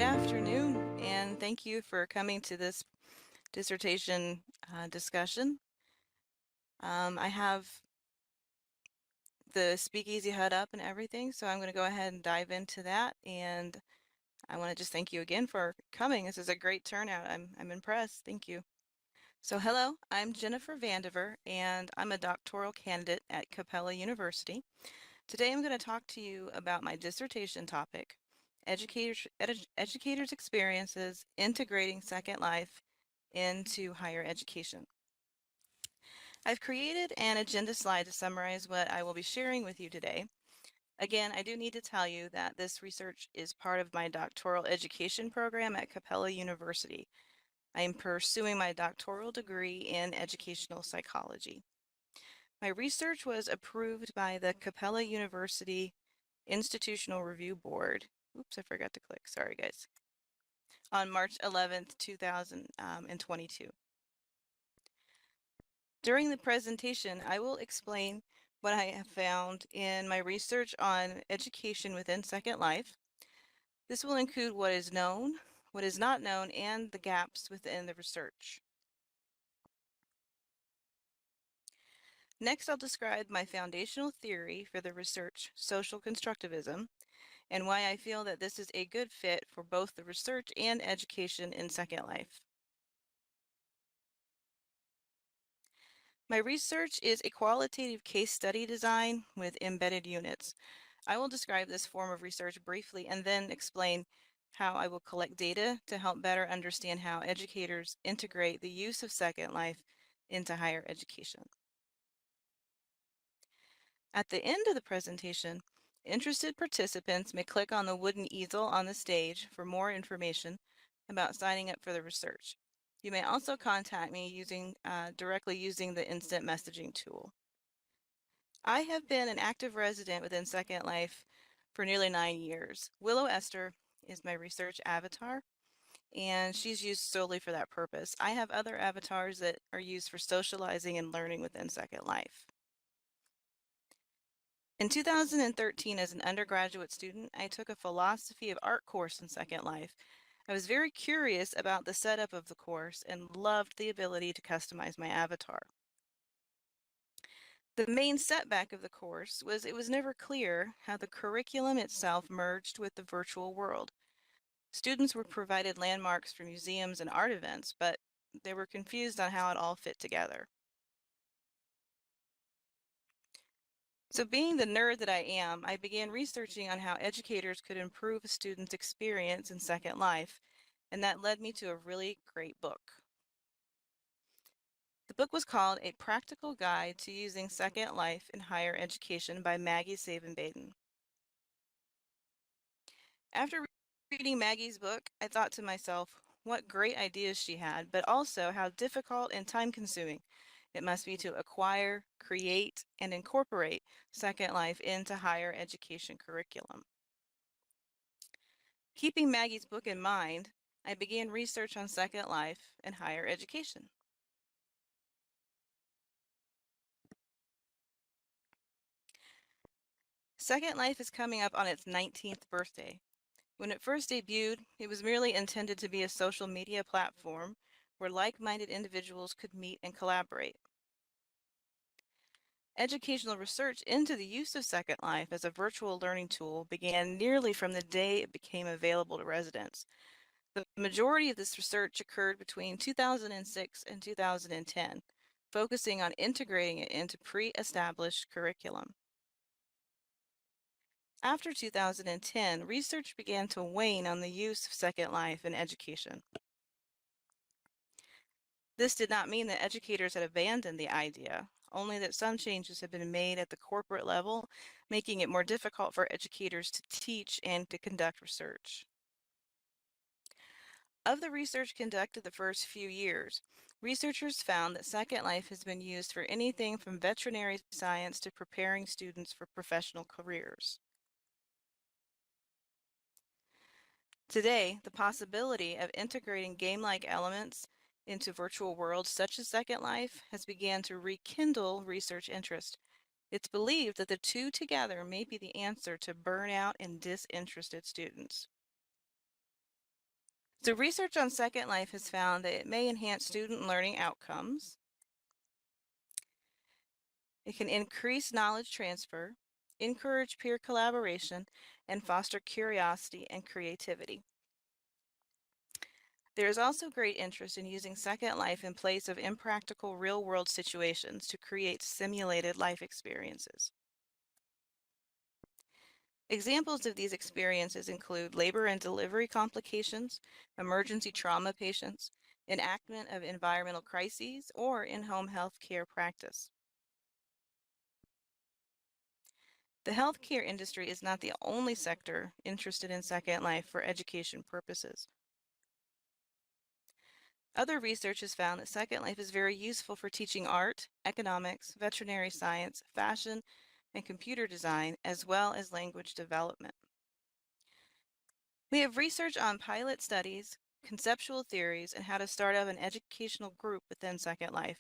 afternoon, and thank you for coming to this dissertation discussion. I have the Speakeasy HUD up and everything, so I'm going to go ahead and dive into that. And I want to just thank you again for coming. This is a great turnout. I'm impressed. Thank you. So hello, I'm Jennifer Vandiver, and I'm a doctoral candidate at Capella University. Today I'm going to talk to you about my dissertation topic, educators' experiences integrating Second Life into higher education. I've created an agenda slide to summarize what I will be sharing with you today. Again, I do need to tell you that this research is part of my doctoral education program at Capella University. I am pursuing my doctoral degree in educational psychology. My research was approved by the Capella University Institutional Review Board. Oops, I forgot to click. Sorry, guys. On March 11th, 2022. During the presentation, I will explain what I have found in my research on education within Second Life. This will include what is known, what is not known, and the gaps within the research. Next, I'll describe my foundational theory for the research, social constructivism, and why I feel that this is a good fit for both the research and education in Second Life. My research is a qualitative case study design with embedded units. I will describe this form of research briefly and then explain how I will collect data to help better understand how educators integrate the use of Second Life into higher education. At the end of the presentation, interested participants may click on the wooden easel on the stage for more information about signing up for the research. You may also contact me directly using the instant messaging tool. I have been an active resident within Second Life for nearly 9 years. WillowEstar is my research avatar, and she's used solely for that purpose. I have other avatars that are used for socializing and learning within Second Life. In 2013, as an undergraduate student, I took a philosophy of art course in Second Life. I was very curious about the setup of the course and loved the ability to customize my avatar. The main setback of the course was it was never clear how the curriculum itself merged with the virtual world. Students were provided landmarks for museums and art events, but they were confused on how it all fit together. So being the nerd that I am, I began researching on how educators could improve a student's experience in Second Life, and that led me to a really great book. The book was called A Practical Guide to Using Second Life in Higher Education by Maggie Savenbaden. After reading Maggie's book, I thought to myself, what great ideas she had, but also how difficult and time-consuming it must be to acquire, create, and incorporate Second Life into higher education curriculum. Keeping Maggie's book in mind, I began research on Second Life and higher education. Second Life is coming up on its 19th birthday. When it first debuted, it was merely intended to be a social media platform where like-minded individuals could meet and collaborate. Educational research into the use of Second Life as a virtual learning tool began nearly from the day it became available to residents. The majority of this research occurred between 2006 and 2010, focusing on integrating it into pre-established curriculum. After 2010, research began to wane on the use of Second Life in education. This did not mean that educators had abandoned the idea, only that some changes have been made at the corporate level, making it more difficult for educators to teach and to conduct research. Of the research conducted the first few years, researchers found that Second Life has been used for anything from veterinary science to preparing students for professional careers. Today, the possibility of integrating game-like elements into virtual worlds such as Second Life has begun to rekindle research interest. It's believed that the two together may be the answer to burnout and disinterested students. So research on Second Life has found that it may enhance student learning outcomes. It can increase knowledge transfer, encourage peer collaboration, and foster curiosity and creativity. There is also great interest in using Second Life in place of impractical real-world situations to create simulated life experiences. Examples of these experiences include labor and delivery complications, emergency trauma patients, enactment of environmental crises, or in-home health care practice. The healthcare industry is not the only sector interested in Second Life for education purposes. Other research has found that Second Life is very useful for teaching art, economics, veterinary science, fashion, and computer design, as well as language development. We have research on pilot studies, conceptual theories, and how to start up an educational group within Second Life,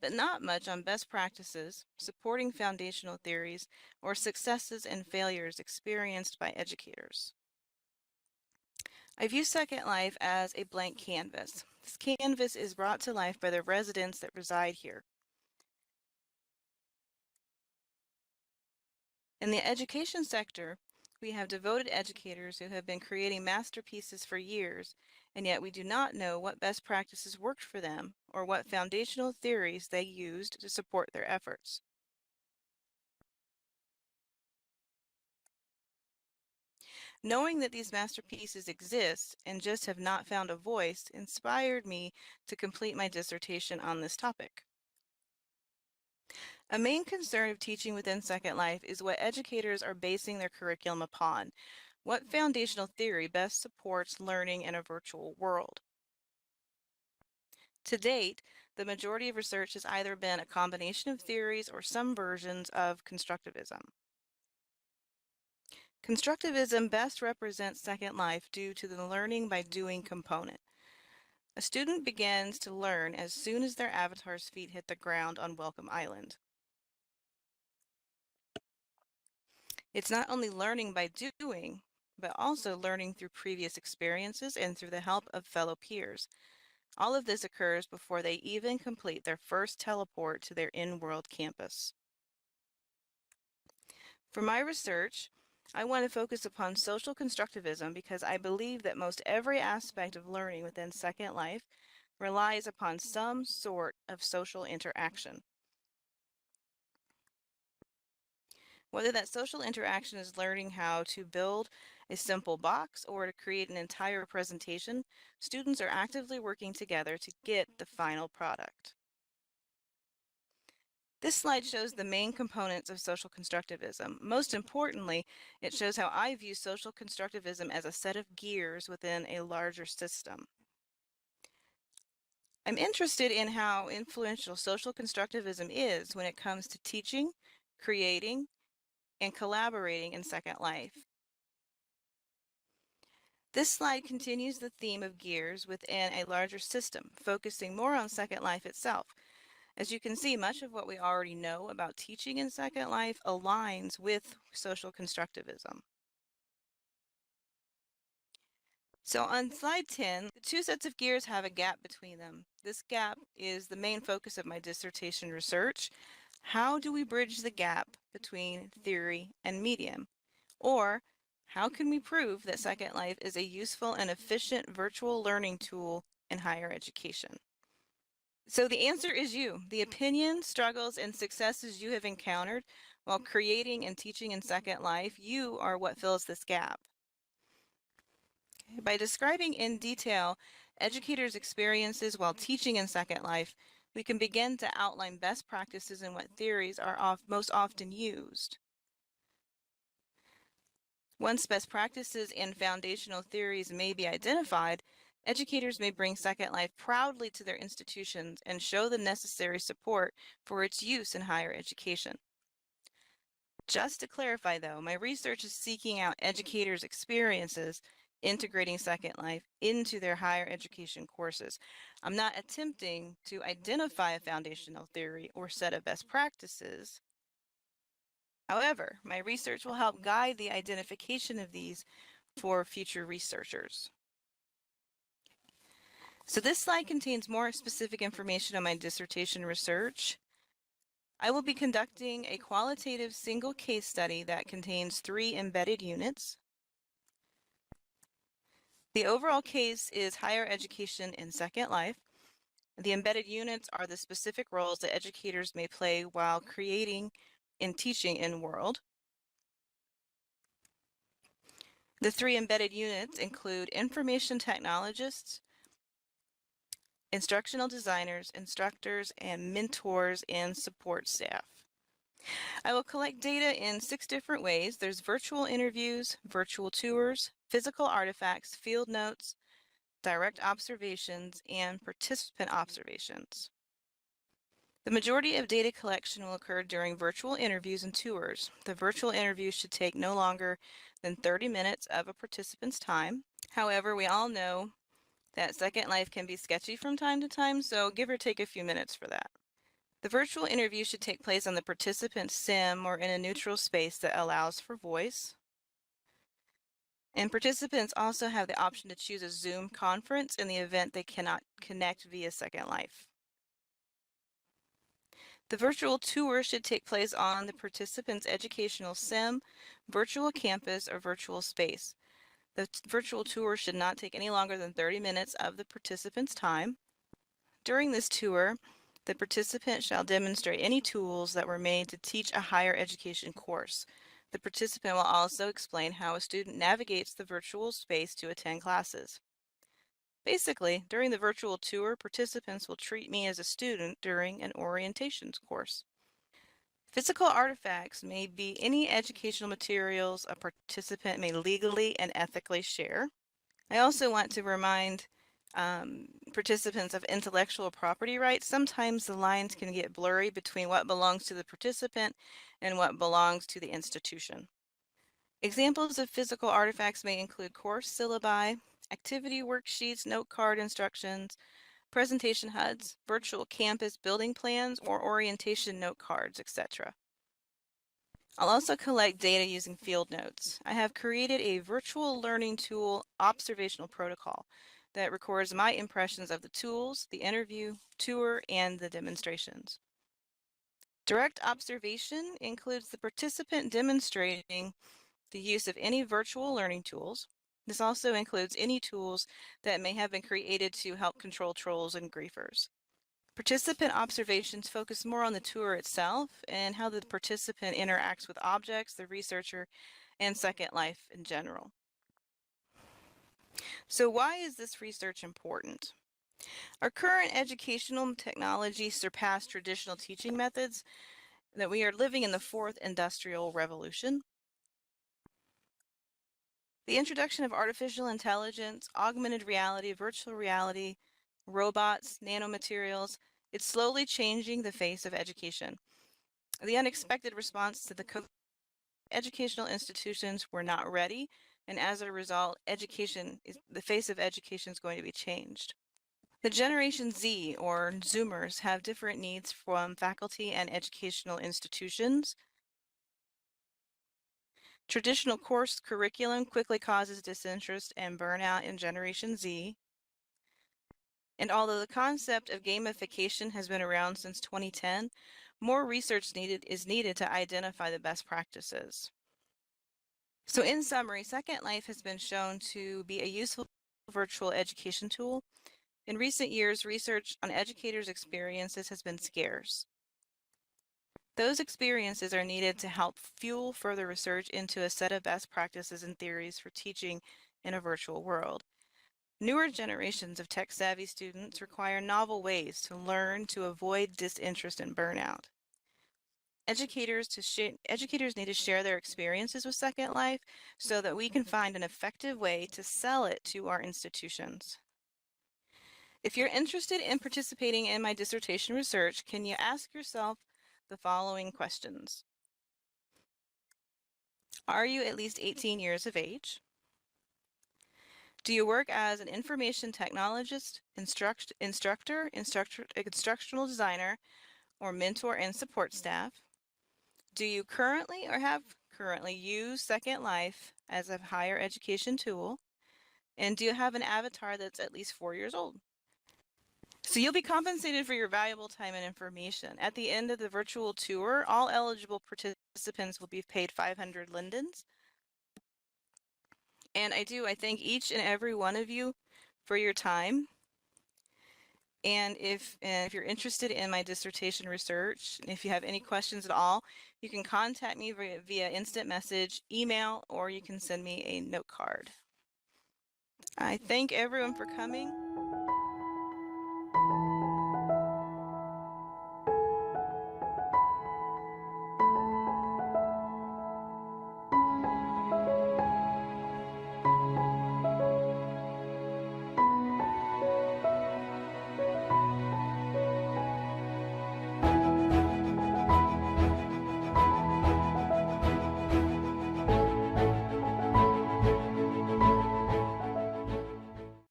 but not much on best practices, supporting foundational theories, or successes and failures experienced by educators. I view Second Life as a blank canvas. This canvas is brought to life by the residents that reside here. In the education sector, we have devoted educators who have been creating masterpieces for years, and yet we do not know what best practices worked for them or what foundational theories they used to support their efforts. Knowing that these masterpieces exist and just have not found a voice inspired me to complete my dissertation on this topic. A main concern of teaching within Second Life is what educators are basing their curriculum upon. What foundational theory best supports learning in a virtual world? To date, the majority of research has either been a combination of theories or some versions of constructivism. Constructivism best represents Second Life due to the learning by doing component. A student begins to learn as soon as their avatar's feet hit the ground on Welcome Island. It's not only learning by doing, but also learning through previous experiences and through the help of fellow peers. All of this occurs before they even complete their first teleport to their in-world campus. For my research, I want to focus upon social constructivism because I believe that most every aspect of learning within Second Life relies upon some sort of social interaction. Whether that social interaction is learning how to build a simple box or to create an entire presentation, students are actively working together to get the final product. This slide shows the main components of social constructivism. Most importantly, it shows how I view social constructivism as a set of gears within a larger system. I'm interested in how influential social constructivism is when it comes to teaching, creating, and collaborating in Second Life. This slide continues the theme of gears within a larger system, focusing more on Second Life itself. As you can see, much of what we already know about teaching in Second Life aligns with social constructivism. So on slide 10, the two sets of gears have a gap between them. This gap is the main focus of my dissertation research. How do we bridge the gap between theory and medium? Or how can we prove that Second Life is a useful and efficient virtual learning tool in higher education? So the answer is you. The opinions, struggles, and successes you have encountered while creating and teaching in Second Life, you are what fills this gap. By describing in detail educators' experiences while teaching in Second Life, we can begin to outline best practices and what theories are most often used. Once best practices and foundational theories may be identified, educators may bring Second Life proudly to their institutions and show the necessary support for its use in higher education. Just to clarify though, my research is seeking out educators' experiences integrating Second Life into their higher education courses. I'm not attempting to identify a foundational theory or set of best practices. However, my research will help guide the identification of these for future researchers. So this slide contains more specific information on my dissertation research. I will be conducting a qualitative single case study that contains 3 embedded units. The overall case is higher education in Second Life. The embedded units are the specific roles that educators may play while creating and teaching in World. The 3 embedded units include information technologists, instructional designers, instructors, and mentors and support staff. I will collect data in 6 different ways. There's virtual interviews, virtual tours, physical artifacts, field notes, direct observations, and participant observations. The majority of data collection will occur during virtual interviews and tours. The virtual interviews should take no longer than 30 minutes of a participant's time. However, we all know that Second Life can be sketchy from time to time, so give or take a few minutes for that. The virtual interview should take place on the participant's sim or in a neutral space that allows for voice. And participants also have the option to choose a Zoom conference in the event they cannot connect via Second Life. The virtual tour should take place on the participant's educational sim, virtual campus, or virtual space. The virtual tour should not take any longer than 30 minutes of the participant's time. During this tour, the participant shall demonstrate any tools that were made to teach a higher education course. The participant will also explain how a student navigates the virtual space to attend classes. Basically, during the virtual tour, participants will treat me as a student during an orientations course. Physical artifacts may be any educational materials a participant may legally and ethically share. I also want to remind participants of intellectual property rights. Sometimes the lines can get blurry between what belongs to the participant and what belongs to the institution. Examples of physical artifacts may include course syllabi, activity worksheets, note card instructions, presentation HUDs, virtual campus building plans, or orientation note cards, etc. I'll also collect data using field notes. I have created a virtual learning tool observational protocol that records my impressions of the tools, the interview, tour, and the demonstrations. Direct observation includes the participant demonstrating the use of any virtual learning tools. This also includes any tools that may have been created to help control trolls and griefers. Participant observations focus more on the tour itself and how the participant interacts with objects, the researcher, and Second Life in general. So why is this research important? Our current educational technology surpassed traditional teaching methods, that we are living in the 4th industrial revolution. The introduction of artificial intelligence, augmented reality, virtual reality, robots, nanomaterials, it's slowly changing the face of education. The unexpected response to the COVID, educational institutions were not ready, and as a result, the face of education is going to be changed. The Generation Z, or Zoomers, have different needs from faculty and educational institutions. Traditional course curriculum quickly causes disinterest and burnout in Generation Z. And although the concept of gamification has been around since 2010, more research is needed to identify the best practices. So in summary, Second Life has been shown to be a useful virtual education tool. In recent years, research on educators' experiences has been scarce. Those experiences are needed to help fuel further research into a set of best practices and theories for teaching in a virtual world. Newer generations of tech-savvy students require novel ways to learn to avoid disinterest and burnout. Educators need to share their experiences with Second Life so that we can find an effective way to sell it to our institutions. If you're interested in participating in my dissertation research, can you ask yourself the following questions? Are you at least 18 years of age? Do you work as an information technologist, instructor, instructional designer, or mentor and support staff? Do you currently or have currently used Second Life as a higher education tool? And do you have an avatar that's at least 4 years old? So you'll be compensated for your valuable time and information. At the end of the virtual tour, all eligible participants will be paid 500 lindens. And I thank each and every one of you for your time. And if you're interested in my dissertation research, if you have any questions at all, you can contact me via instant message, email, or you can send me a note card. I thank everyone for coming.